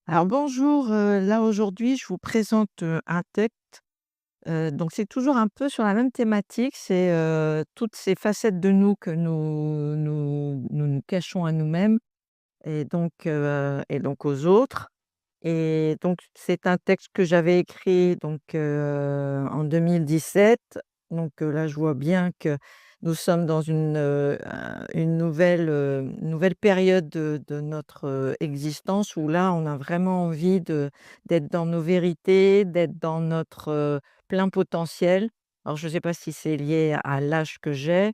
Alors bonjour, là aujourd'hui je vous présente, un texte, donc c'est toujours un peu sur la même thématique, c'est, toutes ces facettes de nous que nous cachons à nous-mêmes et donc aux autres. Et donc c'est un texte que j'avais écrit donc, en 2017. Donc, là je vois bien que nous sommes dans une nouvelle période de notre, existence où là on a vraiment envie d'être dans nos vérités, d'être dans notre, plein potentiel. Alors je ne sais pas si c'est lié à l'âge que j'ai,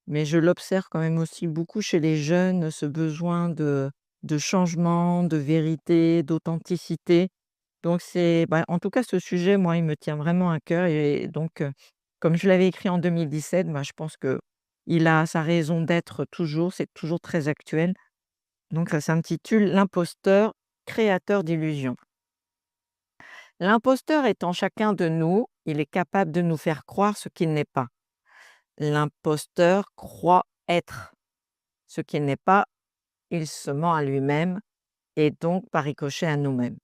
mais je l'observe quand même aussi beaucoup chez les jeunes, ce besoin de changement, de vérité, d'authenticité. Donc en tout cas, ce sujet, moi, il me tient vraiment à cœur et donc, comme je l'avais écrit en 2017, je pense que il a sa raison d'être toujours, c'est toujours très actuel. Donc ça s'intitule «L'imposteur, créateur d'illusions». L'imposteur est en chacun de nous, il est capable de nous faire croire ce qu'il n'est pas. L'imposteur croit être ce qu'il n'est pas, il se ment à lui-même et donc par ricochet à nous-mêmes.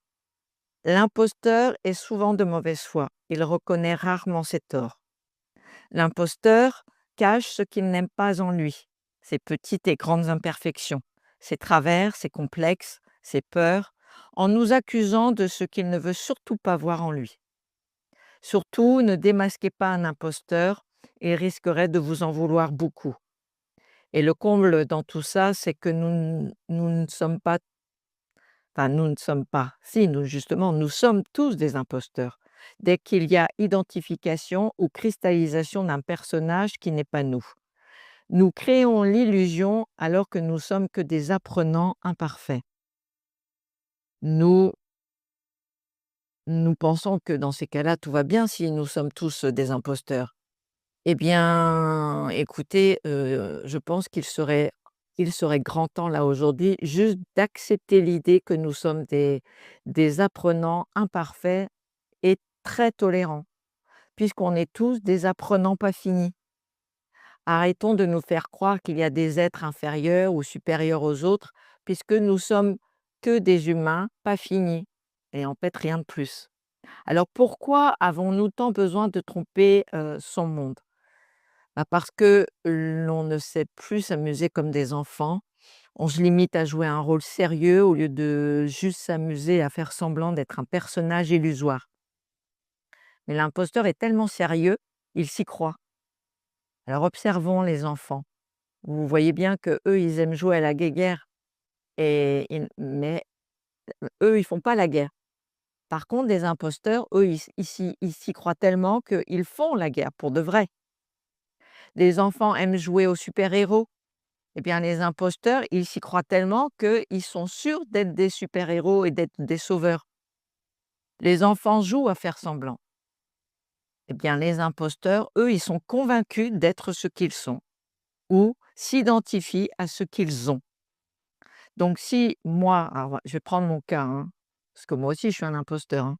L'imposteur est souvent de mauvaise foi, il reconnaît rarement ses torts. L'imposteur cache ce qu'il n'aime pas en lui, ses petites et grandes imperfections, ses travers, ses complexes, ses peurs, en nous accusant de ce qu'il ne veut surtout pas voir en lui. Surtout, ne démasquez pas un imposteur, il risquerait de vous en vouloir beaucoup. Et le comble dans tout ça, c'est que nous ne sommes pas. Enfin, nous ne sommes pas. Si, nous justement, nous sommes tous des imposteurs. Dès qu'il y a identification ou cristallisation d'un personnage qui n'est pas nous. Nous créons l'illusion alors que nous sommes que des apprenants imparfaits. Nous, nous pensons que dans ces cas-là, tout va bien si nous sommes tous des imposteurs. Eh bien, écoutez, je pense qu'il serait grand temps là aujourd'hui juste d'accepter l'idée que nous sommes des apprenants imparfaits et très tolérants, puisqu'on est tous des apprenants pas finis. Arrêtons de nous faire croire qu'il y a des êtres inférieurs ou supérieurs aux autres, puisque nous sommes que des humains pas finis et en fait rien de plus. Alors pourquoi avons-nous tant besoin de tromper, son monde? Parce que l'on ne sait plus s'amuser comme des enfants. On se limite à jouer un rôle sérieux au lieu de juste s'amuser à faire semblant d'être un personnage illusoire. Mais l'imposteur est tellement sérieux, il s'y croit. Alors observons les enfants. Vous voyez bien que eux, ils aiment jouer à la guéguerre mais eux, ils font pas la guerre. Par contre, les imposteurs, eux, ils s'y croient tellement qu'ils font la guerre pour de vrai. Les enfants aiment jouer aux super-héros. Eh bien, les imposteurs, ils s'y croient tellement qu'ils sont sûrs d'être des super-héros et d'être des sauveurs. Les enfants jouent à faire semblant. Eh bien, les imposteurs, eux, ils sont convaincus d'être ce qu'ils sont ou s'identifient à ce qu'ils ont. Donc si moi, alors je vais prendre mon cas, hein, parce que moi aussi je suis un imposteur, hein.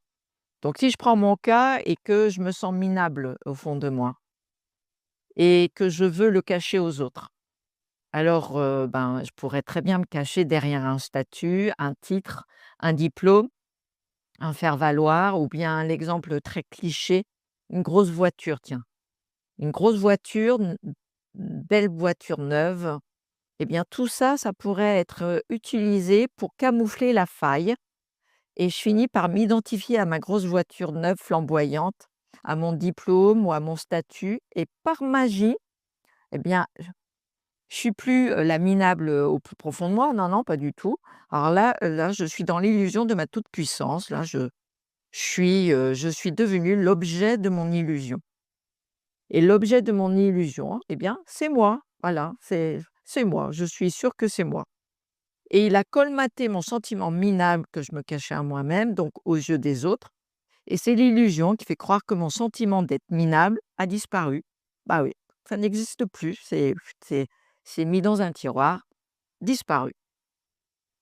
Donc si je prends mon cas et que je me sens minable au fond de moi et que je veux le cacher aux autres, alors, je pourrais très bien me cacher derrière un statut, un titre, un diplôme, un faire-valoir ou bien l'exemple très cliché, une grosse voiture, tiens. Une grosse voiture, une belle voiture neuve, eh bien tout ça, ça pourrait être, utilisé pour camoufler la faille et je finis par m'identifier à ma grosse voiture neuve flamboyante, à mon diplôme ou à mon statut et par magie, eh bien, je suis plus, la minable, au plus profond de moi, non, non, pas du tout. Alors là, je suis dans l'illusion de ma toute-puissance, là, je suis devenue l'objet de mon illusion et l'objet de mon illusion, eh bien, c'est moi, voilà, c'est moi, je suis sûre que c'est moi et il a colmaté mon sentiment minable que je me cachais à moi-même, donc aux yeux des autres et c'est l'illusion qui fait croire que mon sentiment d'être minable a disparu. Bah oui, ça n'existe plus, c'est c'est mis dans un tiroir, disparu.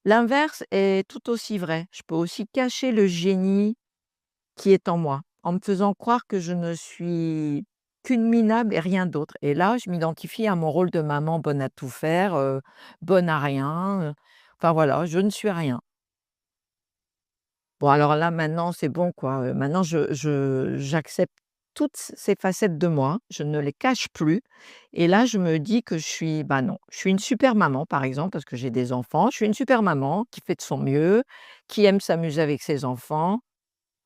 L'inverse est tout aussi vrai. Je peux aussi cacher le génie qui est en moi, en me faisant croire que je ne suis qu'une minable et rien d'autre. Et là, je m'identifie à mon rôle de maman bonne à tout faire, bonne à rien, enfin voilà, je ne suis rien. Bon alors là maintenant c'est bon quoi, maintenant je j'accepte toutes ces facettes de moi, je ne les cache plus et là je me dis que je suis bah non, je suis une super maman par exemple parce que j'ai des enfants, je suis une super maman qui fait de son mieux, qui aime s'amuser avec ses enfants.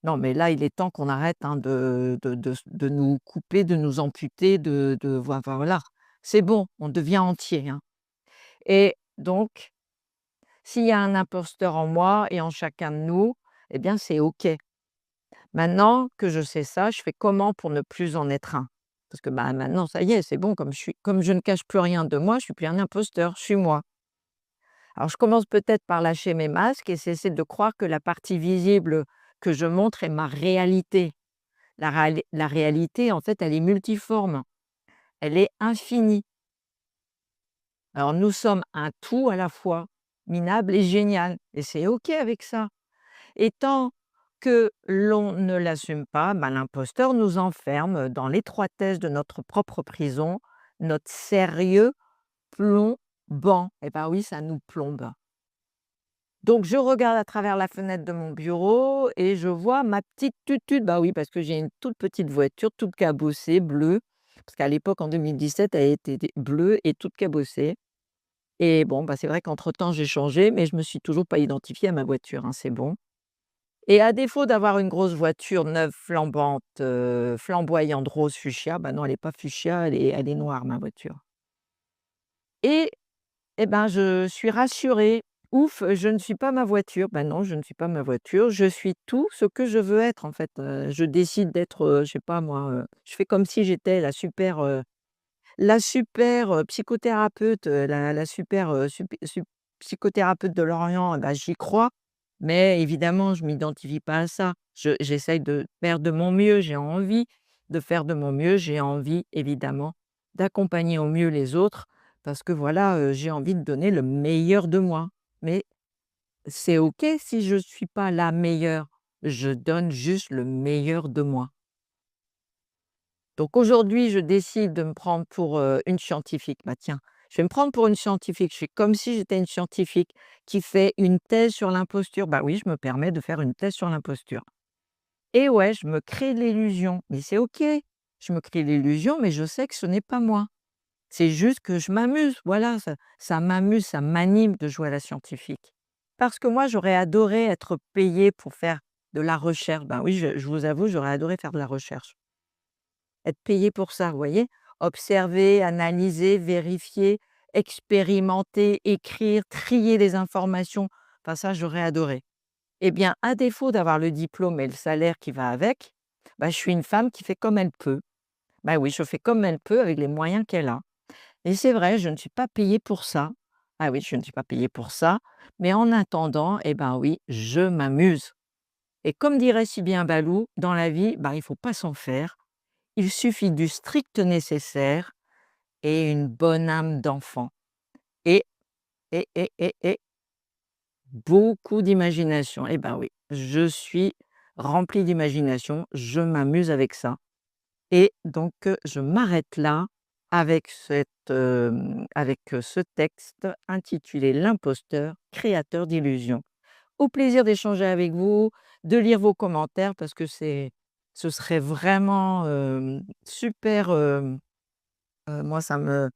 Non mais là il est temps qu'on arrête, hein, de nous couper, de nous amputer, de enfin voilà. C'est bon, on devient entier, hein et donc s'il y a un imposteur en moi et en chacun de nous, eh bien c'est OK. Maintenant que je sais ça, je fais comment pour ne plus en être un? Parce que, bah, maintenant ça y est, c'est bon comme je ne cache plus rien de moi, je suis plus un imposteur, je suis moi. Alors je commence peut-être par lâcher mes masques et cesser de croire que la partie visible que je montre est ma réalité. La réalité en fait, elle est multiforme, elle est infinie. Alors nous sommes un tout à la fois, minable et génial et c'est OK avec ça. Et tant que l'on ne l'assume pas, ben, l'imposteur nous enferme dans l'étroitesse de notre propre prison, notre sérieux plombant. Et ben oui, ça nous plombe. Donc je regarde à travers la fenêtre de mon bureau et je vois ma petite tutute. Bah oui, parce que j'ai une toute petite voiture, toute cabossée, bleue. Parce qu'à l'époque, en 2017, elle était bleue et toute cabossée. Et bon, bah, c'est vrai qu'entre-temps, j'ai changé, mais je me suis toujours pas identifiée à ma voiture, hein, c'est bon. Et à défaut d'avoir une grosse voiture neuve flambante, flamboyante rose fuchsia, bah, non, elle est pas fuchsia, elle est noire ma voiture. Et et ben, je suis rassurée. Ouf, je ne suis pas ma voiture. Ben non, je ne suis pas ma voiture, je suis tout ce que je veux être en fait, je décide d'être, je sais pas moi, je fais comme si j'étais la super, psychothérapeute, la super, psychothérapeute de l'Orient, bah, j'y crois, mais évidemment, je m'identifie pas à ça. J'essaye de faire de mon mieux, j'ai envie de faire de mon mieux, j'ai envie évidemment d'accompagner au mieux les autres parce que voilà, j'ai envie de donner le meilleur de moi. Mais c'est OK si je ne suis pas la meilleure, je donne juste le meilleur de moi. Donc aujourd'hui, je décide de me prendre pour, une scientifique. Bah tiens, je vais me prendre pour une scientifique. Je fais comme si j'étais une scientifique qui fait une thèse sur l'imposture. Bah oui, je me permets de faire une thèse sur l'imposture. Et ouais, je me crée l'illusion, mais c'est OK. Je me crée l'illusion, mais je sais que ce n'est pas moi. C'est juste que je m'amuse, voilà, ça m'amuse, ça m'anime de jouer à la scientifique. Parce que moi, j'aurais adoré être payée pour faire de la recherche. Ben oui, je vous avoue, j'aurais adoré faire de la recherche. Être payé pour ça, vous voyez? Observer, analyser, vérifier, expérimenter, écrire, trier les informations, enfin ça, j'aurais adoré. Eh bien, à défaut d'avoir le diplôme et le salaire qui va avec, bah, je suis une femme qui fait comme elle peut. Bah oui, je fais comme elle peut avec les moyens qu'elle a. Et c'est vrai, je ne suis pas payée pour ça. Ah oui, je ne suis pas payée pour ça, mais en attendant, eh ben oui, je m'amuse. Et comme dirait si bien Balou, dans la vie, bah, il ne faut pas s'en faire. Il suffit du strict nécessaire et une bonne âme d'enfant et et beaucoup d'imagination. Eh ben oui, je suis remplie d'imagination, je m'amuse avec ça et donc je m'arrête là avec ce texte intitulé «L'imposteur, créateur d'illusions». Au plaisir d'échanger avec vous, de lire vos commentaires parce que ce serait vraiment, super, moi ça me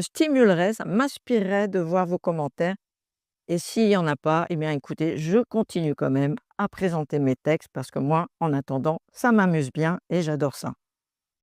stimulerait, ça m'inspirerait de voir vos commentaires et s'il y en a pas, eh bien écoutez, je continue quand même à présenter mes textes parce que moi, en attendant, ça m'amuse bien et j'adore ça.